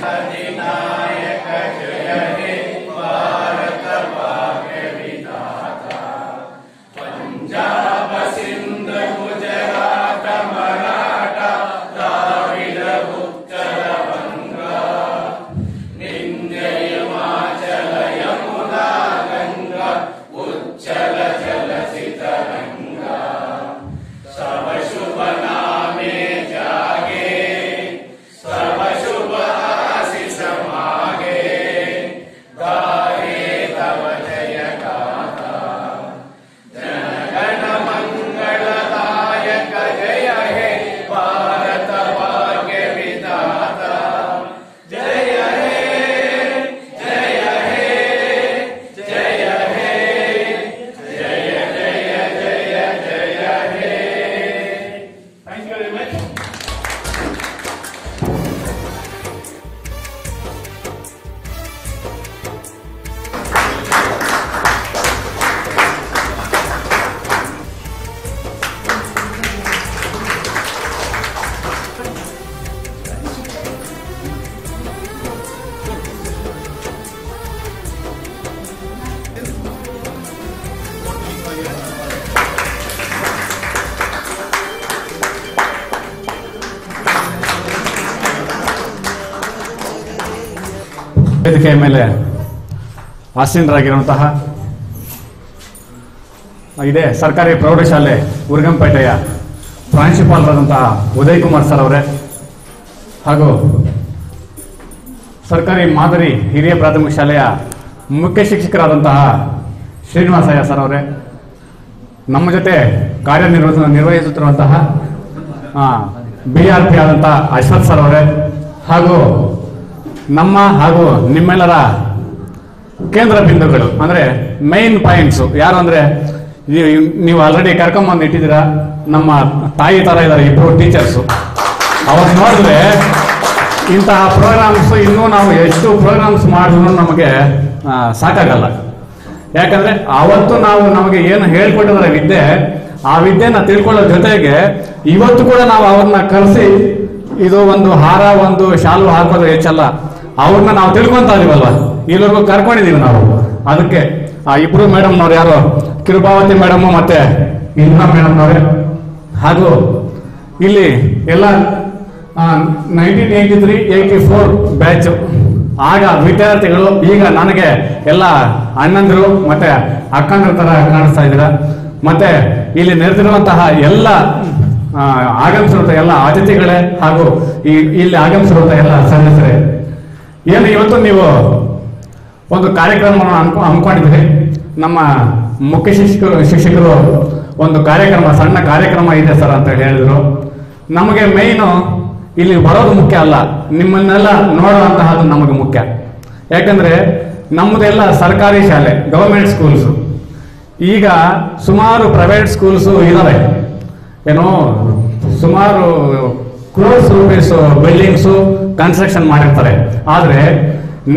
अधिनायक जय हे भारत भाग्य विधाता पंजाब सिंध गुजरात मराठा द्राविड उत्कल बंगा विंध्य हिमाचल यमुना गंगा उच्चल जलधि तरंगा सब शुभ नामे जागे सब शुभ आशीष मागे गाये तव जय गाथा जनगण मंगलदायक जय हे भारत भाग्य विधाता जय हे जय हे जय हे जय जय जय जय हे। Thank you very much. ವೇದಿಕೆಯ ಮೇಲೆ ಆಸೀನರಾಗಿರುವಂತಹ ಇದೇ ಸರ್ಕಾರಿ ಪ್ರೌಢಶಾಲೆ ಉರ್ಗಂಪೇಟೆಯ ಪ್ರಾಂಶುಪಾಲರಾದಂತಹ ಉದಯ್ ಕುಮಾರ್ ಸರ್ ಅವರೇ ಹಾಗೂ ಸರ್ಕಾರಿ ಮಾದರಿ ಹಿರಿಯ ಪ್ರಾಥಮಿಕ ಶಾಲೆಯ ಮುಖ್ಯ ಶಿಕ್ಷಕರಾದಂತಹ ಶ್ರೀನಿವಾಸಯ್ಯ ಸರ್ ಅವರೇ, ನಮ್ಮ ಜೊತೆ ನಿರ್ವಹಿಸುತ್ತಿರುವಂತಹ BRP ಆದಂತಹ ಅಶ್ವಥ್ ಸರ್ ಅವರೇ ಹಾಗೂ ನಮ್ಮ ಹಾಗೂ ನಿಮ್ಮೆಲ್ಲರ ಕೇಂದ್ರ ಬಿಂದುಗಳು ಅಂದ್ರೆ ಮೈನ್ ಪಾಯಿಂಟ್ಸ್ ಯಾರು ಅಂದ್ರೆ ನೀವು ಆಲ್ರೆಡಿ ಕರ್ಕೊಂಬಂದು ಇಟ್ಟಿದ್ದೀರಾ. ನಮ್ಮ ತಾಯಿ ತರ ಇದ್ದಾರೆ ಇಬ್ರು ಟೀಚರ್ಸು. ಅವಾಗ ನೋಡಿದ್ರೆ ಇಂತಹ ಪ್ರೋಗ್ರಾಮ್ಸ್ ಇನ್ನೂ ನಾವು ಎಷ್ಟು ಪ್ರೋಗ್ರಾಮ್ಸ್ ಮಾಡಿದ್ರು ನಮಗೆ ಸಾಕಾಗಲ್ಲ. ಯಾಕಂದ್ರೆ ಅವತ್ತು ನಮಗೆ ಏನು ಹೇಳ್ಕೊಟ್ಟಿದ್ದಾರೆ ವಿದ್ಯೆ, ಆ ವಿದ್ಯೆನ ತಿಳ್ಕೊಳ್ಳೋ ಜೊತೆಗೆ ಇವತ್ತು ಕೂಡ ನಾವು ಅವ್ರನ್ನ ಕರೆಸಿ ಇದು ಒಂದು ಹಾರ ಒಂದು ಶಾಲು ಹಾಕೋದು ಹೆಚ್ಚಲ್ಲ, ಅವ್ರನ್ನ ನಾವು ತಿಳ್ಕೊಂತ ಇದೀವಲ್ವ, ಇಲ್ಲಿವರೆಗೂ ಕರ್ಕೊಂಡಿದೀವಿ ನಾವು. ಅದಕ್ಕೆ ಆ ಇಬ್ರು ಮೇಡಮ್ನವ್ರು ಯಾರು ಕಿರುಭಾವತಿ ಮೇಡಮ್ ಮತ್ತೆ ಇಂದ್ರ ಮೇಡಮ್ನವ್ರೆ ಹಾಗೂ ಇಲ್ಲಿ ಎಲ್ಲ 1983-84 ಬ್ಯಾಚ್ ಆಗ ವಿದ್ಯಾರ್ಥಿಗಳು, ಈಗ ನನಗೆ ಎಲ್ಲ ಅಣ್ಣಂದಿರು ಮತ್ತೆ ಅಕ್ಕಂದ್ರ ತರ ಕಾಣಿಸ್ತಾ ಇದ್ದೀರಾ. ಮತ್ತೆ ಇಲ್ಲಿ ನೆರೆದಿರುವಂತಹ ಎಲ್ಲ ಆಗಮಿಸಿರುವಂತಹ ಎಲ್ಲ ಅತಿಥಿಗಳೇ ಹಾಗೂ ಇಲ್ಲಿ ಆಗಮಿಸಿರುವಂತಹ ಎಲ್ಲ ಸದಸ್ಯರೇ, ಏನು ಇವತ್ತು ನೀವು ಒಂದು ಕಾರ್ಯಕ್ರಮವನ್ನು ಹಮ್ಮಿಕೊಂಡಿದ್ದೀರಿ. ನಮ್ಮ ಮುಖ್ಯ ಶಿಕ್ಷಕರು ಒಂದು ಕಾರ್ಯಕ್ರಮ, ಸಣ್ಣ ಕಾರ್ಯಕ್ರಮ ಇದೆ ಸರ್ ಅಂತ ಹೇಳಿದ್ರು. ನಮಗೆ ಮೇಯ್ನು ಇಲ್ಲಿ ಬರೋದು ಮುಖ್ಯ ಅಲ್ಲ, ನಿಮ್ಮನ್ನೆಲ್ಲ ನೋಡುವಂತಹದ್ದು ನಮಗೆ ಮುಖ್ಯ. ಯಾಕಂದ್ರೆ ನಮ್ಮದೆಲ್ಲ ಸರ್ಕಾರಿ ಶಾಲೆ, ಗವರ್ಮೆಂಟ್ ಸ್ಕೂಲ್ಸ್. ಈಗ ಸುಮಾರು ಪ್ರೈವೇಟ್ ಸ್ಕೂಲ್ಸು ಇದಾವೆ, ಏನೋ ಸುಮಾರು ಕ್ರೋರ್ಸ್ ರೂಪೀಸ್ ಬಿಲ್ಡಿಂಗ್ಸು ಕನ್ಸ್ಟ್ರಕ್ಷನ್ ಮಾಡಿರ್ತಾರೆ. ಆದ್ರೆ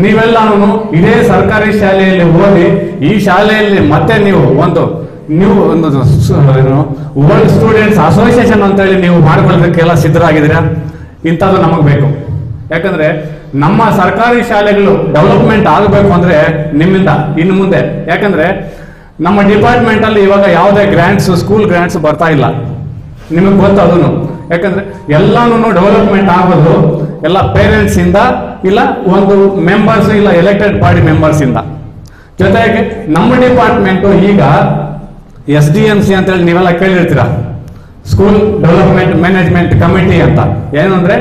ನೀವೆಲ್ಲಾನು ಇದೇ ಸರ್ಕಾರಿ ಶಾಲೆಯಲ್ಲಿ ಓದಿ ಈ ಶಾಲೆಯಲ್ಲಿ ಮತ್ತೆ ನೀವು ಒಂದು ವರ್ಲ್ಡ್ ಸ್ಟೂಡೆಂಟ್ಸ್ ಅಸೋಸಿಯೇಷನ್ ಅಂತೇಳಿ ನೀವು ಮಾಡ್ಕೊಳ್ಳೋದಕ್ಕೆಲ್ಲ ಸಿದ್ಧರಾಗಿದ್ದೀರಾ. ಇಂಥದ್ದು ನಮಗೆ ಬೇಕು. ಯಾಕಂದ್ರೆ ನಮ್ಮ ಸರ್ಕಾರಿ ಶಾಲೆಗಳು ಡೆವಲಪ್ಮೆಂಟ್ ಆಗಬೇಕು ಅಂದ್ರೆ ನಿಮ್ಮಿಂದ ಇನ್ನು ಮುಂದೆ. ಯಾಕಂದ್ರೆ ನಮ್ಮ ಡಿಪಾರ್ಟ್ಮೆಂಟ್ ಅಲ್ಲಿ ಇವಾಗ ಯಾವುದೇ ಗ್ರಾಂಟ್ಸ್, ಸ್ಕೂಲ್ ಗ್ರಾಂಟ್ಸ್ ಬರ್ತಾ ಇಲ್ಲ, ನಿಮಗೆ ಗೊತ್ತು ಅದನ್ನು. ಯಾಕಂದ್ರೆ ಎಲ್ಲಾನು ಡೆವಲಪ್ಮೆಂಟ್ ಆಗೋದು ಎಲ್ಲ ಪೇರೆಂಟ್ಸ್ ಇಂದ, ಇಲ್ಲ ಒಂದು ಮೆಂಬರ್ಸ್, ಇಲ್ಲ ಎಲೆಕ್ಟೆಡ್ ಬಾಡಿ ಮೆಂಬರ್ಸ್ ಇಂದ. ಜೊತೆಗೆ ನಮ್ಮ ಡಿಪಾರ್ಟ್ಮೆಂಟ್ ಈಗ SDMC ಅಂತೇಳಿ ನೀವೆಲ್ಲ ಕೇಳಿರ್ತೀರ, ಸ್ಕೂಲ್ ಡೆವಲಪ್ಮೆಂಟ್ ಮ್ಯಾನೇಜ್ಮೆಂಟ್ ಕಮಿಟಿ ಅಂತ. ಏನಂದ್ರೆ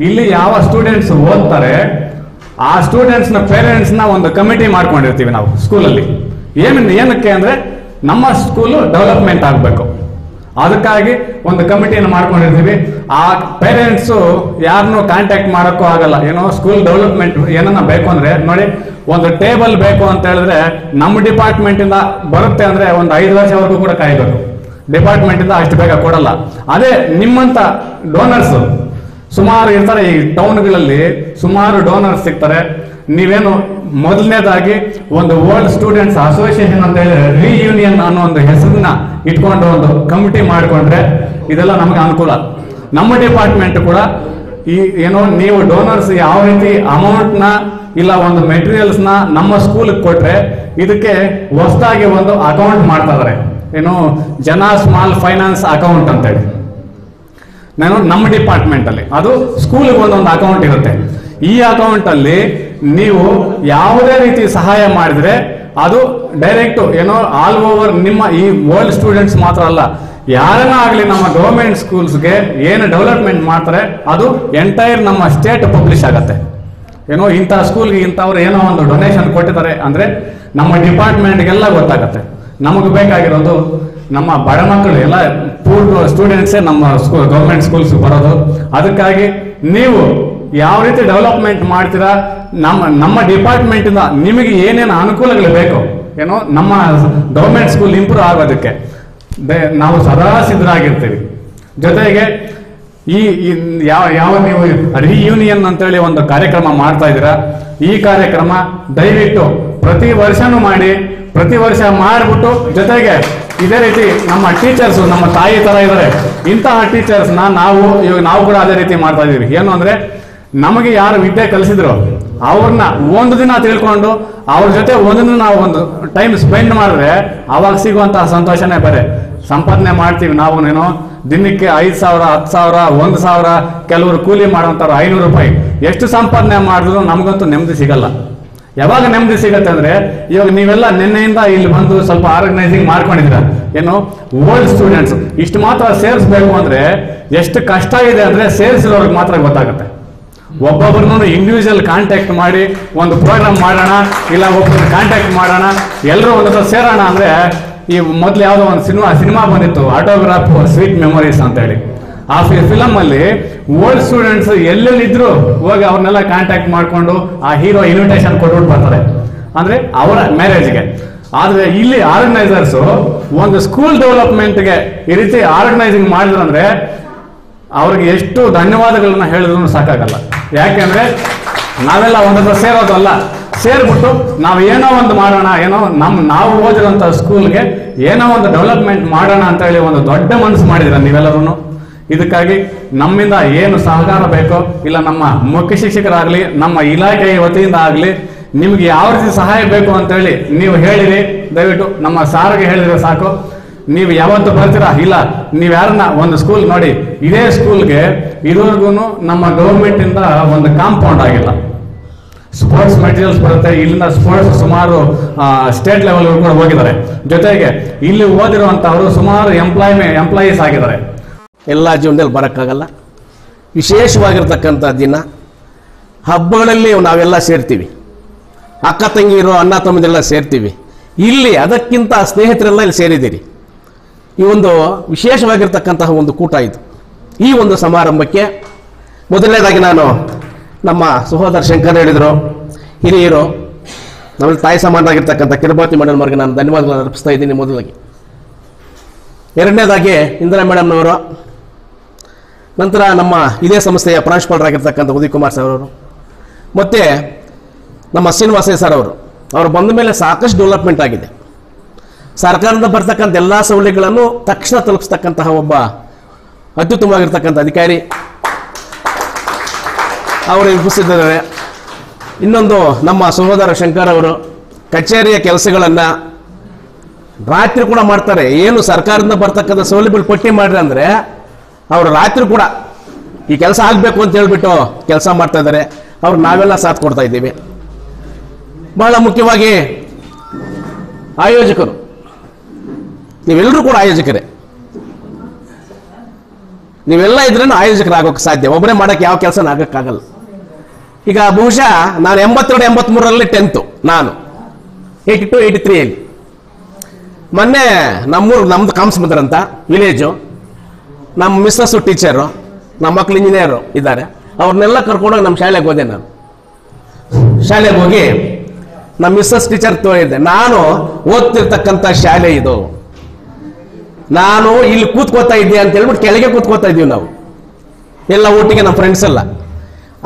ಇಲ್ಲಿ ಯಾವ ಸ್ಟೂಡೆಂಟ್ಸ್ ಓದ್ತಾರೆ ಆ ಸ್ಟೂಡೆಂಟ್ಸ್ ನ ಪೇರೆಂಟ್ಸ್ ನ ಒಂದು ಕಮಿಟಿ ಮಾಡ್ಕೊಂಡಿರ್ತೀವಿ ನಾವು ಸ್ಕೂಲಲ್ಲಿ. ಏನಕ್ಕೆ ಅಂದ್ರೆ ನಮ್ಮ ಸ್ಕೂಲು ಡೆವಲಪ್ಮೆಂಟ್ ಆಗಬೇಕು, ಅದಕ್ಕಾಗಿ ಒಂದು ಕಮಿಟಿಯನ್ನು ಮಾಡ್ಕೊಂಡಿರ್ತೀವಿ. ಆ ಪೇರೆಂಟ್ಸು ಯಾರನ್ನೂ ಕಾಂಟ್ಯಾಕ್ಟ್ ಮಾಡೋಕ್ಕೂ ಆಗಲ್ಲ. ಏನೋ ಸ್ಕೂಲ್ ಡೆವಲಪ್ಮೆಂಟ್ ಏನನ್ನ ಬೇಕು ಅಂದ್ರೆ ನೋಡಿ, ಒಂದು ಟೇಬಲ್ ಬೇಕು ಅಂತ ಹೇಳಿದ್ರೆ ನಮ್ಮ ಡಿಪಾರ್ಟ್ಮೆಂಟ್ ಇಂದ ಬರುತ್ತೆ ಅಂದ್ರೆ ಒಂದು 5 ವರ್ಷವರೆಗೂ ಕೂಡ ಕಾಯಬೇಕು. ಡಿಪಾರ್ಟ್ಮೆಂಟ್ ಇಂದ ಅಷ್ಟು ಬೇಗ ಕೊಡಲ್ಲ. ಅದೇ ನಿಮ್ಮಂತ ಡೋನರ್ಸ್ ಸುಮಾರು ಇರ್ತಾರೆ ಈ ಟೌನ್ಗಳಲ್ಲಿ, ಸುಮಾರು ಡೋನರ್ಸ್ ಸಿಗ್ತಾರೆ. ನೀವೇನು ಮೊದಲನೇದಾಗಿ ಒಂದು ವರ್ಲ್ಡ್ ಸ್ಟೂಡೆಂಟ್ಸ್ ಅಸೋಸಿಯೇಷನ್ ಅಂತ ಹೇಳಿ ರಿಯೂನಿಯನ್ ಅನ್ನೋ ಒಂದು ಹೆಸರನ್ನ ಇಟ್ಕೊಂಡು ಒಂದು ಕಮಿಟಿ ಮಾಡಿಕೊಂಡ್ರೆ ಇದೆಲ್ಲ ನಮಗೆ ಅನುಕೂಲ. ನಮ್ಮ ಡಿಪಾರ್ಟ್ಮೆಂಟ್ ಕೂಡ ಈ ಏನೋ ನೀವು ಡೋನರ್ಸ್ ಯಾವ ರೀತಿ ಅಮೌಂಟ್ನ ಇಲ್ಲ ಒಂದು ಮೆಟೀರಿಯಲ್ಸ್ನ ನಮ್ಮ ಸ್ಕೂಲ್ಗೆ ಕೊಟ್ರೆ ಇದಕ್ಕೆ ಹೊಸದಾಗಿ ಒಂದು ಅಕೌಂಟ್ ಮಾಡ್ತಾ ಇದಾರೆ, ಏನು ಜನ ಸ್ಮಾಲ್ ಫೈನಾನ್ಸ್ ಅಕೌಂಟ್ ಅಂತೇಳಿ. ನಮ್ಮ ಡಿಪಾರ್ಟ್ಮೆಂಟ್ ಅಲ್ಲಿ ಅದು ಸ್ಕೂಲ್ಗೆ ಒಂದೊಂದು ಅಕೌಂಟ್ ಇರುತ್ತೆ. ಈ ಅಕೌಂಟ್ ಅಲ್ಲಿ ನೀವು ಯಾವುದೇ ರೀತಿ ಸಹಾಯ ಮಾಡಿದ್ರೆ ಅದು ಡೈರೆಕ್ಟ್ ಏನೋ ಆಲ್ ಓವರ್ ನಿಮ್ಮ ಈ ವರ್ಲ್ಡ್ ಸ್ಟೂಡೆಂಟ್ಸ್ ಮಾತ್ರ ಅಲ್ಲ, ಯಾರನ್ನ ಆಗಲಿ ನಮ್ಮ ಗೌರ್ಮೆಂಟ್ ಸ್ಕೂಲ್ಸ್ಗೆ ಏನು ಡೆವಲಪ್ಮೆಂಟ್ ಮಾಡ್ತಾರೆ ಅದು ಎಂಟೈರ್ ನಮ್ಮ ಸ್ಟೇಟ್ ಪಬ್ಲಿಷ್ ಆಗತ್ತೆ. ಏನೋ ಇಂಥ ಸ್ಕೂಲ್ಗೆ ಇಂಥವ್ರು ಏನೋ ಒಂದು ಡೊನೇಷನ್ ಕೊಟ್ಟಿದ್ದಾರೆ ಅಂದ್ರೆ ನಮ್ಮ ಡಿಪಾರ್ಟ್ಮೆಂಟ್ಗೆಲ್ಲ ಗೊತ್ತಾಗತ್ತೆ. ನಮಗೆ ಬೇಕಾಗಿರೋದು ನಮ್ಮ ಬಡ ಮಕ್ಕಳು ಎಲ್ಲ ಪೂರ್ ಸ್ಟೂಡೆಂಟ್ಸೇ ನಮ್ಮ ಗೌರ್ಮೆಂಟ್ ಸ್ಕೂಲ್ಸ್ ಬರೋದು. ಅದಕ್ಕಾಗಿ ನೀವು ಯಾವ ರೀತಿ ಡೆವಲಪ್ಮೆಂಟ್ ಮಾಡ್ತೀರಾ, ನಮ್ಮ ಡಿಪಾರ್ಟ್ಮೆಂಟ್ ಇಂದ ನಿಮಗೆ ಏನೇನು ಅನುಕೂಲಗಳು ಬೇಕು, ಏನೋ ನಮ್ಮ ಗೌರ್ಮೆಂಟ್ ಸ್ಕೂಲ್ ಇಂಪ್ರೂವ್ ಆಗೋದಕ್ಕೆ ನಾವು ಸದಾ ಸಿದ್ಧರಾಗಿರ್ತೀವಿ. ಜೊತೆಗೆ ಈ ಯಾವ ನೀವು ರಿಯೂನಿಯನ್ ಅಂತೇಳಿ ಒಂದು ಕಾರ್ಯಕ್ರಮ ಮಾಡ್ತಾ ಇದ್ದೀರಾ, ಈ ಕಾರ್ಯಕ್ರಮ ದಯವಿಟ್ಟು ಪ್ರತಿ ವರ್ಷನೂ ಮಾಡಿ, ಪ್ರತಿ ವರ್ಷ ಮಾಡಿಬಿಟ್ಟು ಜೊತೆಗೆ ಇದೇ ರೀತಿ ನಮ್ಮ ಟೀಚರ್ಸ್ ನಮ್ಮ ತಾಯಿ ತರ ಇದ್ದಾರೆ, ಇಂತಹ ಟೀಚರ್ಸ್ನ ನಾವು ಕೂಡ ಅದೇ ರೀತಿ ಮಾಡ್ತಾ ಇದೀವಿ. ಏನು ಅಂದ್ರೆ ನಮಗೆ ಯಾರು ವಿದ್ಯೆ ಕಲಿಸಿದ್ರು ಅವ್ರನ್ನ ಒಂದು ದಿನ ತಿಳ್ಕೊಂಡು ಅವ್ರ ಜೊತೆ ಒಂದಿನ ನಾವು ಒಂದು ಟೈಮ್ ಸ್ಪೆಂಡ್ ಮಾಡಿದ್ರೆ ಅವಾಗ ಸಿಗುವಂತಹ ಸಂತೋಷನೇ ಬೇರೆ. ಸಂಪಾದನೆ ಮಾಡ್ತೀವಿ ನಾವು ದಿನಕ್ಕೆ 5,000, 10,000, 1,000, ಕೆಲವರು ಕೂಲಿ ಮಾಡುವಂಥವ್ರು 500 ರೂಪಾಯಿ. ಎಷ್ಟು ಸಂಪಾದನೆ ಮಾಡಿದ್ರು ನಮಗಂತೂ ನೆಮ್ಮದಿ ಸಿಗಲ್ಲ. ಯಾವಾಗ ನೆಮ್ಮದಿ ಸಿಗತ್ತೆ ಅಂದ್ರೆ ಇವಾಗ ನೀವೆಲ್ಲ ನಿನ್ನೆಯಿಂದ ಇಲ್ಲಿ ಬಂದು ಸ್ವಲ್ಪ ಆರ್ಗನೈಸಿಂಗ್ ಮಾಡ್ಕೊಂಡಿದ್ದೀರ, ಏನು ಓಲ್ಡ್ ಸ್ಟೂಡೆಂಟ್ಸ್ ಇಷ್ಟು ಮಾತ್ರ ಸೇರಿಸ್ಬೇಕು ಅಂದ್ರೆ ಎಷ್ಟು ಕಷ್ಟ ಇದೆ ಅಂದ್ರೆ ಸೇರಿಸಿರೋರ್ಗೆ ಮಾತ್ರ ಗೊತ್ತಾಗುತ್ತೆ. ಒಬ್ಬೊಬ್ಬರನ್ನು ಇಂಡಿವಿಜುವಲ್ ಕಾಂಟ್ಯಾಕ್ಟ್ ಮಾಡಿ ಒಂದು ಪ್ರೋಗ್ರಾಮ್ ಮಾಡೋಣ, ಇಲ್ಲ ಒಬ್ಬರನ್ನ ಕಾಂಟ್ಯಾಕ್ಟ್ ಮಾಡೋಣ, ಎಲ್ಲರೂ ಒಂದೊಂದು ಸೇರೋಣ ಅಂದ್ರೆ ಈ ಮೊದಲು ಯಾವುದೋ ಒಂದು ಸಿನಿಮಾ ಬಂದಿತ್ತು, ಆಟೋಗ್ರಾಫ್ ಸ್ವೀಟ್ ಮೆಮೊರೀಸ್ ಅಂತ ಹೇಳಿ. ಆ ಫಿಲಮ್ ಅಲ್ಲಿ ಓಲ್ಡ್ ಸ್ಟೂಡೆಂಟ್ಸ್ ಎಲ್ಲೆಲ್ಲಿದ್ರು ಹೋಗಿ ಅವ್ರನ್ನೆಲ್ಲ ಕಾಂಟ್ಯಾಕ್ಟ್ ಮಾಡ್ಕೊಂಡು ಆ ಹೀರೋ ಇನ್ವಿಟೇಷನ್ ಕೊಟ್ಬಿಟ್ಟು ಬರ್ತಾರೆ ಅಂದ್ರೆ ಅವರ ಮ್ಯಾರೇಜ್ಗೆ. ಆದ್ರೆ ಇಲ್ಲಿ ಆರ್ಗನೈಸರ್ಸ್ ಒಂದು ಸ್ಕೂಲ್ ಡೆವಲಪ್ಮೆಂಟ್ಗೆ ಈ ರೀತಿ ಆರ್ಗನೈಸಿಂಗ್ ಮಾಡಿದ್ರಂದ್ರೆ ಅವ್ರಿಗೆ ಎಷ್ಟು ಧನ್ಯವಾದಗಳನ್ನ ಹೇಳಿದ್ರು ಸಾಕಾಗಲ್ಲ. ಯಾಕೆಂದ್ರೆ ನಾವೆಲ್ಲ ಒಂದತ್ರ ಸೇರೋದಲ್ಲ, ಸೇರ್ಬಿಟ್ಟು ನಾವು ಏನೋ ಒಂದು ಮಾಡೋಣ, ಏನೋ ನಾವು ಓದಿರೋಂಥ ಸ್ಕೂಲ್ಗೆ ಏನೋ ಒಂದು ಡೆವಲಪ್ಮೆಂಟ್ ಮಾಡೋಣ ಅಂತ ಹೇಳಿ ಒಂದು ದೊಡ್ಡ ಮನಸ್ಸು ಮಾಡಿದ್ರ ನೀವೆಲ್ಲರೂ. ಇದಕ್ಕಾಗಿ ನಮ್ಮಿಂದ ಏನು ಸಹಕಾರ ಬೇಕೋ, ಇಲ್ಲ ನಮ್ಮ ಮುಖ್ಯ ಶಿಕ್ಷಕರಾಗ್ಲಿ ನಮ್ಮ ಇಲಾಖೆಯ ವತಿಯಿಂದ ಆಗಲಿ ನಿಮ್ಗೆ ಯಾವ ರೀತಿ ಸಹಾಯ ಬೇಕು ಅಂತೇಳಿ ನೀವು ಹೇಳಿರಿ. ದಯವಿಟ್ಟು ನಮ್ಮ ಸಾರಿಗೆ ಹೇಳಿದ್ರೆ ಸಾಕು. ನೀವು ಯಾವತ್ತು ಬರ್ತೀರಾ, ಇಲ್ಲ ನೀವು ಯಾರನ್ನ ಒಂದು ಸ್ಕೂಲ್ ನೋಡಿ, ಇದೇ ಸ್ಕೂಲ್ಗೆ ಇದುವರೆಗೂ ನಮ್ಮ ಗೌರ್ಮೆಂಟ್ ಇಂದ ಒಂದು ಕಾಂಪೌಂಡ್ ಆಗಿಲ್ಲ. ಸ್ಪೋರ್ಟ್ಸ್ ಮೆಟೀರಿಯಲ್ಸ್ ಬರುತ್ತೆ, ಇಲ್ಲಿಂದ ಸ್ಪೋರ್ಟ್ಸ್ ಸುಮಾರು ಸ್ಟೇಟ್ ಲೆವೆಲ್ ಕೂಡ ಹೋಗಿದ್ದಾರೆ. ಜೊತೆಗೆ ಇಲ್ಲಿ ಓದಿರುವಂತವರು ಸುಮಾರು ಎಂಪ್ಲಾಯೀಸ್ ಆಗಿದ್ದಾರೆ. ಎಲ್ಲ ಜೀವನದಲ್ಲಿ ಬರೋಕ್ಕಾಗಲ್ಲ. ವಿಶೇಷವಾಗಿರ್ತಕ್ಕಂಥ ದಿನ ಹಬ್ಬಗಳಲ್ಲಿ ನಾವೆಲ್ಲ ಸೇರ್ತೀವಿ, ಅಕ್ಕ ತಂಗಿರು ಅಣ್ಣ ತಮ್ಮದೆಲ್ಲ ಸೇರ್ತೀವಿ. ಇಲ್ಲಿ ಅದಕ್ಕಿಂತ ಸ್ನೇಹಿತರೆಲ್ಲ ಇಲ್ಲಿ ಸೇರಿದ್ದೀರಿ. ಈ ಒಂದು ವಿಶೇಷವಾಗಿರ್ತಕ್ಕಂತಹ ಒಂದು ಕೂಟ ಇದು. ಈ ಒಂದು ಸಮಾರಂಭಕ್ಕೆ ಮೊದಲನೇದಾಗಿ ನಾನು ನಮ್ಮ ಸಹೋದರ ಶಂಕರ್ ಹೇಳಿದರು, ಹಿರಿಯರು, ನಮ್ಮಲ್ಲಿ ತಾಯಿ ಸಮಾನರಾಗಿರ್ತಕ್ಕಂಥ ಕಿರುಬಾತಿ ಮೇಡಮ್ನವ್ರಿಗೆ ನಾನು ಧನ್ಯವಾದಗಳನ್ನು ಅರ್ಪಿಸ್ತಾ ಇದ್ದೀನಿ ಮೊದಲಾಗಿ. ಎರಡನೇದಾಗಿ ಇಂದಿರಾ ಮೇಡಮ್ನವರು, ನಂತರ ನಮ್ಮ ಇದೇ ಸಂಸ್ಥೆಯ ಪ್ರಾಂಶುಪಾಲರಾಗಿರ್ತಕ್ಕಂಥ ಉದಯ್ ಕುಮಾರ್ ಸರ್ ಅವರು, ಮತ್ತು ನಮ್ಮ ಶ್ರೀನಿವಾಸಯ್ಯ ಸರ್ ಅವರು ಬಂದ ಮೇಲೆ ಸಾಕಷ್ಟು ಡೆವಲಪ್ಮೆಂಟ್ ಆಗಿದೆ. ಸರ್ಕಾರದಿಂದ ಬರ್ತಕ್ಕಂಥ ಎಲ್ಲ ಸೌಲಭ್ಯಗಳನ್ನು ತಕ್ಷಣ ತಲುಪಿಸ್ತಕ್ಕಂತಹ ಒಬ್ಬ ಅತ್ಯುತ್ತಮವಾಗಿರ್ತಕ್ಕಂಥ ಅಧಿಕಾರಿ ಅವರು ಉಪಸ್ಥಿತರಿದ್ದಾರೆ. ಇನ್ನೊಂದು ನಮ್ಮ ಸಹೋದರ ಶಂಕರ್ ಅವರು ಕಚೇರಿಯ ಕೆಲಸಗಳನ್ನು ರಾತ್ರಿ ಕೂಡ ಮಾಡ್ತಾರೆ. ಏನು ಸರ್ಕಾರದಿಂದ ಬರ್ತಕ್ಕಂಥ ಸೌಲಭ್ಯಗಳು ಪಟ್ಟಿ ಮಾಡ್ರಿ ಅಂದರೆ ಅವರು ರಾತ್ರಿ ಕೂಡ ಈ ಕೆಲಸ ಆಗಬೇಕು ಅಂತ ಹೇಳ್ಬಿಟ್ಟು ಕೆಲಸ ಮಾಡ್ತಾ ಇದ್ದಾರೆ. ಅವ್ರು ನಾವೆಲ್ಲ ಸಾಥ್ ಕೊಡ್ತಾ ಇದ್ದೀವಿ. ಬಹಳ ಮುಖ್ಯವಾಗಿ ಆಯೋಜಕರು, ನೀವೆಲ್ಲರೂ ಕೂಡ ಆಯೋಜಕರೇ. ನೀವೆಲ್ಲ ಇದ್ರೂ ಆಯೋಜಕರಾಗೋಕ್ಕೆ ಸಾಧ್ಯ, ಒಬ್ಬರೇ ಮಾಡೋಕ್ಕೆ ಯಾವ ಕೆಲಸ ಆಗೋಕ್ಕಾಗಲ್ಲ. ಈಗ ಬಹುಶಃ ನಾನು 82, 83ರಲ್ಲಿ 10th, ನಾನು 82, 83 ಮೊನ್ನೆ ನಮ್ಮದು ಕಾಮ್ಸ್ಮಂದ್ರ ವಿಲೇಜು, ನಮ್ಮ ಮಿಸ್ಸಸ್ಸು ಟೀಚರು, ನಮ್ಮ ಮಕ್ಕಳು ಇಂಜಿನಿಯರು ಇದ್ದಾರೆ. ಅವ್ರನ್ನೆಲ್ಲ ಕರ್ಕೊಂಡೋಗಿ ನಮ್ಮ ಶಾಲೆಗೆ ಹೋದೆ. ನಾನು ಶಾಲೆಗೆ ಹೋಗಿ ನಮ್ಮ ಮಿಸ್ಸಸ್ ಟೀಚರ್ ತೋರಿದ್ದೆ, ನಾನು ಓದ್ತಿರ್ತಕ್ಕಂಥ ಶಾಲೆ ಇದು, ನಾನು ಇಲ್ಲಿ ಕೂತ್ಕೋತಾ ಇದ್ದೆ ಅಂತ ಹೇಳ್ಬಿಟ್ಟು ಕೆಳಗೆ ಕೂತ್ಕೋತಾ ಇದ್ದೀವಿ ನಾವು ಎಲ್ಲ ಒಟ್ಟಿಗೆ, ನಮ್ಮ ಫ್ರೆಂಡ್ಸ್ ಎಲ್ಲ.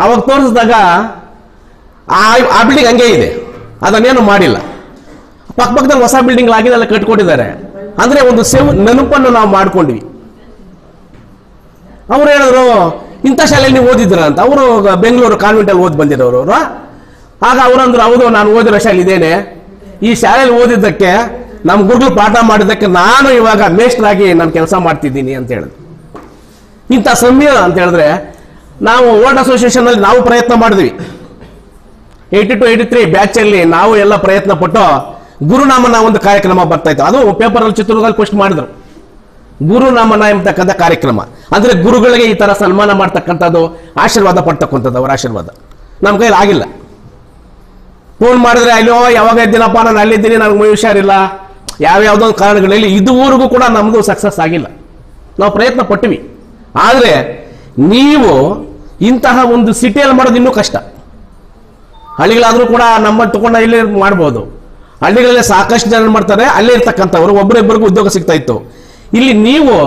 ಅವಾಗ ತೋರಿಸಿದಾಗ ಆ ಬಿಲ್ಡಿಂಗ್ ಹಂಗೆ ಇದೆ, ಅದನ್ನೇನು ಮಾಡಿಲ್ಲ. ಪಕ್ಕದಲ್ಲಿ ಹೊಸ ಬಿಲ್ಡಿಂಗ್ ಆಗಿದೆಲ್ಲ ಕಟ್ಕೊಟ್ಟಿದ್ದಾರೆ. ಅಂದರೆ ಒಂದು ನೆನಪನ್ನು ನಾವು ಮಾಡ್ಕೊಂಡ್ವಿ. ಅವ್ರು ಹೇಳಿದ್ರು, ಇಂಥ ಶಾಲೆಯಲ್ಲಿ ನೀವು ಓದಿದ್ರ ಅಂತ. ಅವರು ಬೆಂಗಳೂರು ಕಾನ್ವೆಂಟಲ್ಲಿ ಓದಿ ಬಂದಿರೋರು ಅವರು. ಆಗ ಅವರಂದ್ರು, ಹೌದು ನಾನು ಓದಿರೋ ಶಾಲೆ ಇದೇನೆ, ಈ ಶಾಲೆಯಲ್ಲಿ ಓದಿದ್ದಕ್ಕೆ ನಮ್ಮ ಗುರುಗಳು ಪಾಠ ಮಾಡಿದ್ದಕ್ಕೆ ನಾನು ಇವಾಗ ಮೇಷ್ಟ್ರಾಗಿ ನಾನು ಕೆಲಸ ಮಾಡ್ತಿದ್ದೀನಿ ಅಂತ ಹೇಳಿದ್ರು. ಇಂಥ ಸಮಯ ಅಂತ ಹೇಳಿದ್ರೆ ನಾವು ವರ್ಲ್ಡ್ ಅಸೋಸಿಯೇಷನ್ ಅಲ್ಲಿ ನಾವು ಪ್ರಯತ್ನ ಮಾಡಿದ್ವಿ. 82, 83 ಬ್ಯಾಚಲ್ಲಿ ನಾವು ಎಲ್ಲ ಪ್ರಯತ್ನ ಪಟ್ಟು ಗುರುನಾಮನ ಒಂದು ಕಾರ್ಯಕ್ರಮ ಬರ್ತಾ ಇತ್ತು. ಅದು ಪೇಪರಲ್ಲಿ ಚಿತ್ರದುರ್ಗದಲ್ಲಿ ಪೋಸ್ಟ್ ಮಾಡಿದ್ರು, ಗುರುನಾಮನ ಎಂಬತಕ್ಕಂಥ ಕಾರ್ಯಕ್ರಮ. ಅಂದ್ರೆ ಗುರುಗಳಿಗೆ ಈ ತರ ಸನ್ಮಾನ ಮಾಡ್ತಕ್ಕಂಥದ್ದು, ಆಶೀರ್ವಾದ ಪಡ್ತಕ್ಕಂಥದ್ದು, ಅವರ ಆಶೀರ್ವಾದ ನಮ್ಮ ಕೈಲಿ ಆಗಿಲ್ಲ. ಫೋನ್ ಮಾಡಿದ್ರೆ ಅಲ್ಲೋ ಯಾವಾಗ ಇದ್ದೀನಪ್ಪ, ನಾನು ಅಲ್ಲಿದ್ದೀನಿ, ನನಗೆ ಮೈ ಹುಷಾರಿಲ್ಲ, ಯಾವ್ಯಾವುದೋ ಕಾರಣಗಳಲ್ಲಿ ಇದುವರೆಗೂ ಕೂಡ ನಮ್ಮದು ಸಕ್ಸಸ್ ಆಗಿಲ್ಲ. ನಾವು ಪ್ರಯತ್ನ ಪಟ್ಟಿವಿ. ಆದರೆ ನೀವು ಇಂತಹ ಒಂದು ಸಿಟಿಯಲ್ಲಿ ಮಾಡೋದು ಇನ್ನೂ ಕಷ್ಟ. ಹಳ್ಳಿಗಳಾದರೂ ಕೂಡ ನಮ್ಮನ್ನು ತಗೊಂಡ ಇಲ್ಲಿ ಮಾಡ್ಬೋದು. ಹಳ್ಳಿಗಳಲ್ಲಿ ಸಾಕಷ್ಟು ಜನ ಮಾಡ್ತಾರೆ, ಅಲ್ಲೇ ಇರ್ತಕ್ಕಂಥವ್ರು ಒಬ್ಬರಿಬ್ಬರಿಗೂ ಉದ್ಯೋಗ ಸಿಗ್ತಾ ಇತ್ತು. ಇಲ್ಲಿ ನೀವು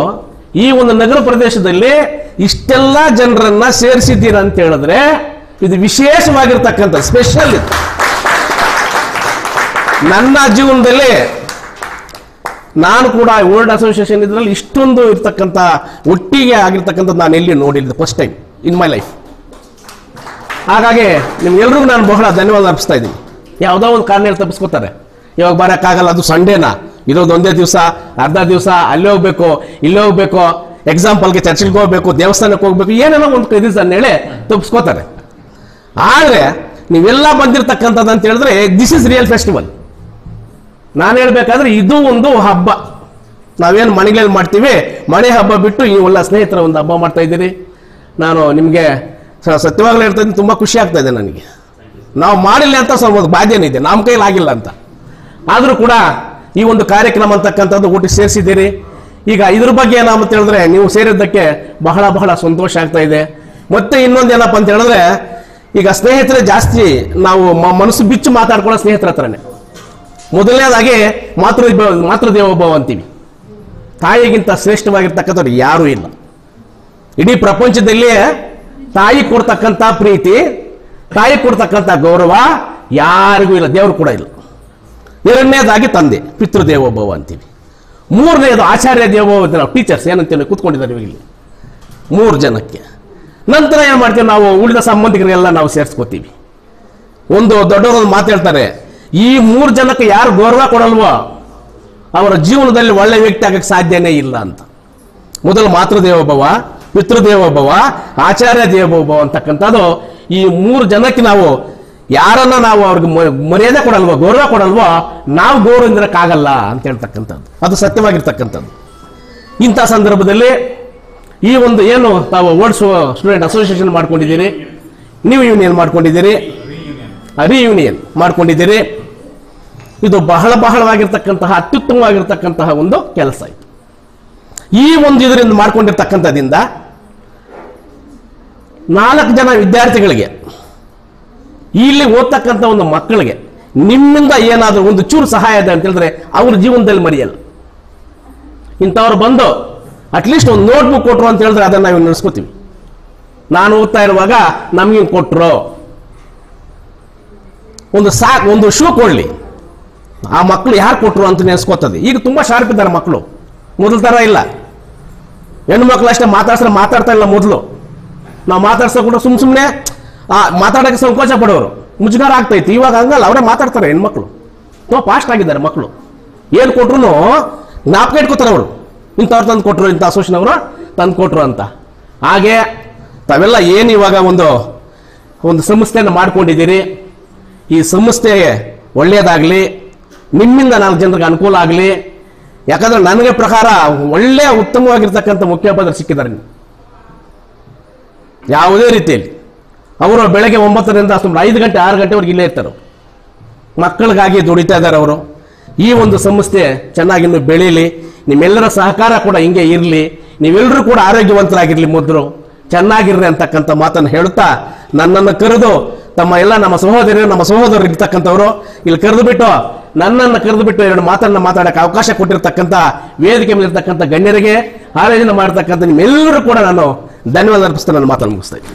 ಈ ಒಂದು ನಗರ ಪ್ರದೇಶದಲ್ಲಿ ಇಷ್ಟೆಲ್ಲ ಜನರನ್ನ ಸೇರಿಸಿದ್ದೀರ ಅಂತ ಹೇಳಿದ್ರೆ ಇದು ವಿಶೇಷವಾಗಿರ್ತಕ್ಕಂಥ ಸ್ಪೆಷಲ್. ನನ್ನ ಜೀವನದಲ್ಲಿ ನಾನು ಕೂಡ ವರ್ಲ್ಡ್ ಅಸೋಸಿಯೇಷನ್ ಇದರಲ್ಲಿ ಇಷ್ಟೊಂದು ಇರ್ತಕ್ಕಂಥ ಒಟ್ಟಿಗೆ ಆಗಿರ್ತಕ್ಕಂಥದ್ದು ನಾನು ಎಲ್ಲಿ ನೋಡಿಲ್ಲ, first time in my life. ಹಾಗಾಗಿ ನಿಮ್ಗೆಲ್ರಿಗೂ ನಾನು ಬಹಳ ಧನ್ಯವಾದ ಅರ್ಪಿಸ್ತಾ ಇದ್ದೀನಿ. ಯಾವುದೋ ಒಂದು ಕಾರಣ ಹೇಳಿ ತಪ್ಪಿಸ್ಕೋತಾರೆ, ಇವಾಗ ಬರೋಕ್ಕಾಗಲ್ಲ, ಅದು ಸಂಡೇನಾ, ಇರೋದು ಒಂದೇ ದಿವಸ, ಅರ್ಧ ದಿವಸ, ಅಲ್ಲಿ ಹೋಗ್ಬೇಕು, ಇಲ್ಲಿ ಹೋಗ್ಬೇಕು, ಎಕ್ಸಾಂಪಲ್ಗೆ ಚರ್ಚಿಗೆ ಹೋಗ್ಬೇಕು, ದೇವಸ್ಥಾನಕ್ಕೆ ಹೋಗ್ಬೇಕು, ಏನೇನೋ ಒಂದು ರೀಸನ್ ಹೇಳಿ ತಪ್ಪಿಸ್ಕೋತಾರೆ. ಆದರೆ ನೀವೆಲ್ಲ ಬಂದಿರತಕ್ಕಂಥದ್ದು ಅಂತ ಹೇಳಿದ್ರೆ ದಿಸ್ ಇಸ್ ರಿಯಲ್ ಫೆಸ್ಟಿವಲ್. ನಾನು ಹೇಳ್ಬೇಕಾದ್ರೆ ಇದು ಒಂದು ಹಬ್ಬ. ನಾವೇನು ಮನೆಗಳಲ್ಲಿ ಮಾಡ್ತೀವಿ, ಮನೆ ಹಬ್ಬ ಬಿಟ್ಟು ಈ ಎಲ್ಲ ಸ್ನೇಹಿತರ ಒಂದು ಹಬ್ಬ ಮಾಡ್ತಾ ಇದ್ದೀರಿ. ನಾನು ನಿಮಗೆ ಸತ್ಯವಾಗ್ಲೂ ಹೇಳ್ತಾ ಇದ್ದೀನಿ, ತುಂಬ ಖುಷಿ ಆಗ್ತಾ ಇದೆ ನನಗೆ. ನಾವು ಮಾಡಿಲ್ಲ ಅಂತ ಸ್ವಲ್ಪ ಬಾಧ್ಯನೇ ಇದೆ, ನಮ್ಮ ಕೈಲಿ ಆಗಿಲ್ಲ ಅಂತ. ಆದರೂ ಕೂಡ ಈ ಒಂದು ಕಾರ್ಯಕ್ರಮ ಅಂತಕ್ಕಂಥದ್ದು ಒಟ್ಟಿಗೆ ಸೇರಿಸಿದ್ದೀರಿ. ಈಗ ಇದ್ರ ಬಗ್ಗೆ ಏನಂತ ಹೇಳಿದ್ರೆ ನೀವು ಸೇರಿದ್ದಕ್ಕೆ ಬಹಳ ಬಹಳ ಸಂತೋಷ ಆಗ್ತಾ ಇದೆ. ಮತ್ತೆ ಇನ್ನೊಂದು ಏನಪ್ಪ ಅಂತ ಹೇಳಿದ್ರೆ, ಈಗ ಸ್ನೇಹಿತರೆ ಜಾಸ್ತಿ ನಾವು ಮನಸ್ಸು ಬಿಚ್ಚು ಮಾತಾಡ್ಕೊಳ್ಳೋ ಸ್ನೇಹಿತರ ಹತ್ರನೇ. ಮೊದಲನೇದಾಗಿ ಮಾತೃದೇವೋಭವ ಅಂತೀವಿ. ತಾಯಿಗಿಂತ ಶ್ರೇಷ್ಠವಾಗಿರ್ತಕ್ಕಂಥವ್ರು ಯಾರೂ ಇಲ್ಲ ಇಡೀ ಪ್ರಪಂಚದಲ್ಲಿಯೇ. ತಾಯಿ ಕೊಡ್ತಕ್ಕಂಥ ಪ್ರೀತಿ, ತಾಯಿ ಕೊಡ್ತಕ್ಕಂಥ ಗೌರವ ಯಾರಿಗೂ ಇಲ್ಲ, ದೇವರು ಕೂಡ ಇಲ್ಲ. ಎರಡನೇದಾಗಿ ತಂದೆ, ಪಿತೃದೇವೋಭವ ಅಂತೀವಿ. ಮೂರನೇದು ಆಚಾರ್ಯ ದೇವೋಭವ, ನಾವು ಟೀಚರ್ಸ್ ಏನಂತೀವಿ ಕೂತ್ಕೊಂಡಿದ್ದಾರೆ ಇಲ್ಲಿ 3 ಜನಕ್ಕೆ. ನಂತರ ಏನು ಮಾಡ್ತೀವಿ, ನಾವು ಉಳಿದ ಸಂಬಂಧಿಕರಿಗೆಲ್ಲ ನಾವು ಸೇರಿಸ್ಕೋತೀವಿ. ಒಂದು ದೊಡ್ಡವರು ಮಾತಾಡ್ತಾರೆ, ಈ 3 ಜನಕ್ಕೆ ಯಾರು ಗೌರವ ಕೊಡಲ್ವೋ ಅವರ ಜೀವನದಲ್ಲಿ ಒಳ್ಳೆ ವ್ಯಕ್ತಿ ಆಗಕ್ಕೆ ಸಾಧ್ಯನೇ ಇಲ್ಲ ಅಂತ. ಮೊದಲು ಮಾತೃದೇವೋಭವ, ಪಿತೃದೇವೋಭವ, ಆಚಾರ್ಯ ದೇವೋಭವ ಅಂತಕ್ಕಂಥದ್ದು ಈ 3 ಜನಕ್ಕೆ ನಾವು ಯಾರನ್ನ ನಾವು ಅವ್ರಿಗೆ ಮರ್ಯಾದೆ ಕೊಡಲ್ವೋ, ಗೌರವ ಕೊಡಲ್ವೋ, ನಾವು ಗೌರವಿಂದಕ್ಕಾಗಲ್ಲ ಅಂತ ಹೇಳ್ತಕ್ಕಂಥದ್ದು, ಅದು ಸತ್ಯವಾಗಿರ್ತಕ್ಕಂಥದ್ದು. ಇಂಥ ಸಂದರ್ಭದಲ್ಲಿ ಈ ಒಂದು ಏನು ತಾವು ವರ್ಲ್ಡ್ ಸ್ಟೂಡೆಂಟ್ ಅಸೋಸಿಯೇಷನ್ ಮಾಡ್ಕೊಂಡಿದ್ದೀರಿ, ನೀವು ಯೂನಿಯನ್ ಮಾಡ್ಕೊಂಡಿದ್ದೀರಿ, ರಿಯೂನಿಯನ್ ಮಾಡ್ಕೊಂಡಿದ್ದೀರಿ, ಇದು ಬಹಳ ಬಹಳವಾಗಿರ್ತಕ್ಕಂತಹ ಅತ್ಯುತ್ತಮವಾಗಿರ್ತಕ್ಕಂತಹ ಒಂದು ಕೆಲಸ ಇದು. ಈ ಒಂದು ಇದರಿಂದ ಮಾಡ್ಕೊಂಡಿರ್ತಕ್ಕಂಥದ್ದಿಂದ 4 ಜನ ವಿದ್ಯಾರ್ಥಿಗಳಿಗೆ, ಇಲ್ಲಿ ಓದ್ತಕ್ಕಂಥ ಒಂದು ಮಕ್ಕಳಿಗೆ ನಿಮ್ಮಿಂದ ಏನಾದರೂ ಒಂದು ಚೂರು ಸಹಾಯ ಇದೆ ಅಂತ ಹೇಳಿದ್ರೆ ಅವ್ರ ಜೀವನದಲ್ಲಿ ಮರೆಯಲ್ಲ. ಇಂಥವ್ರು ಬಂದು ಅಟ್ಲೀಸ್ಟ್ ಒಂದು ನೋಟ್ಬುಕ್ ಕೊಟ್ಟರು ಅಂತ ಹೇಳಿದ್ರೆ ಅದನ್ನು ನಾವು ನಡೆಸ್ಕೋತೀವಿ. ನಾನು ಓದ್ತಾ ಇರುವಾಗ ನಮ್ಗೆ ಕೊಟ್ಟರು, ಒಂದು ಶೂ ಕೊಡಲಿ, ಆ ಮಕ್ಕಳು ಯಾರು ಕೊಟ್ಟರು ಅಂತ ನೆನೆಸ್ಕೋತದೆ. ಈಗ ತುಂಬ ಶಾರ್ಪ್ ಇದ್ದಾರೆ ಮಕ್ಕಳು, ಮೊದಲ ಥರ ಇಲ್ಲ. ಹೆಣ್ಣು ಮಕ್ಕಳು ಅಷ್ಟೇ ಮಾತಾಡ್ತಾ ಇಲ್ಲ. ಮೊದಲು ನಾವು ಮಾತಾಡ್ಸೋ ಕೂಡ ಸುಮ್ಮನೆ ಮಾತಾಡೋಕ್ಕೆ ಸಂಕೋಚ ಪಡೋರು, ಮುಜುಗಾರ ಆಗ್ತೈತಿ. ಇವಾಗ ಹಂಗಲ್ಲ, ಅವರೇ ಮಾತಾಡ್ತಾರೆ. ಹೆಣ್ಮಕ್ಳು ತುಂಬ ಫಾಸ್ಟ್ ಆಗಿದ್ದಾರೆ ಮಕ್ಕಳು. ಏನು ಕೊಟ್ರು ಜ್ಞಾಪಕ ಇಟ್ಕೋತಾರೆ ಅವರು, ಇಂಥವ್ರು ತಂದು ಕೊಟ್ಟರು, ಇಂಥ ಅಸೋಸಿಯೇಷನ್ ಅವರು ತಂದು ಕೊಟ್ಟರು ಅಂತ. ಹಾಗೆ ತಾವೆಲ್ಲ ಏನು ಇವಾಗ ಒಂದು ಸಂಸ್ಥೆಯನ್ನು ಮಾಡ್ಕೊಂಡಿದ್ದೀರಿ, ಈ ಸಂಸ್ಥೆ ಒಳ್ಳೆಯದಾಗಲಿ, ನಿಮ್ಮಿಂದ 4 ಜನರಿಗೆ ಅನುಕೂಲ ಆಗಲಿ. ಯಾಕಂದ್ರೆ ನನಗೆ ಪ್ರಕಾರ ಒಳ್ಳೆಯ ಉತ್ತಮವಾಗಿರ್ತಕ್ಕಂಥ ಮುಖ್ಯೋಪಾಧ್ಯಾಯರು ಸಿಕ್ಕಿದ್ದಾರೆ. ಯಾವುದೇ ರೀತಿಯಲ್ಲಿ ಅವರು ಬೆಳಗ್ಗೆ 9ರಿಂದ 5 ಗಂಟೆ 6 ಗಂಟೆವರೆಗೆ ಇಲ್ಲೇ ಇರ್ತಾರೆ. ಮಕ್ಕಳಿಗಾಗಿ ದುಡಿತಾ ಇದ್ದಾರೆ ಅವರು. ಈ ಒಂದು ಸಂಸ್ಥೆ ಚೆನ್ನಾಗಿ ಇನ್ನೂ ಬೆಳೀಲಿ, ನಿಮ್ಮೆಲ್ಲರ ಸಹಕಾರ ಕೂಡ ಹಿಂಗೆ ಇರಲಿ, ನೀವೆಲ್ಲರೂ ಕೂಡ ಆರೋಗ್ಯವಂತರಾಗಿರಲಿ, ಮೊದಲು ಚೆನ್ನಾಗಿರ್ರಿ ಅಂತಕ್ಕಂಥ ಮಾತನ್ನು ಹೇಳುತ್ತಾ ನನ್ನನ್ನು ಕರೆದು ನಮ್ಮ ಸಹೋದರರು ಇರ್ತಕ್ಕಂಥವ್ರು ಇಲ್ಲಿ ನನ್ನನ್ನು ಕರೆದು ಬಿಟ್ಟು 2 ಮಾತನ್ನ ಮಾತಾಡಕ್ಕೆ ಅವಕಾಶ ಕೊಟ್ಟಿರ್ತಕ್ಕಂಥ ವೇದಿಕೆ ಮೇಲೆ ಇರ್ತಕ್ಕಂಥ ಗಣ್ಯರಿಗೆ, ಆಯೋಜನೆ ಮಾಡತಕ್ಕಂಥ ನಿಮ್ಮೆಲ್ಲರೂ ಕೂಡ ನಾನು ಧನ್ಯವಾದ ಅರ್ಪಿಸ್ತಾ ನನ್ನ ಮಾತನ್ನು ಮುಗಿಸ್ತಾ ಇದ್ದೀನಿ.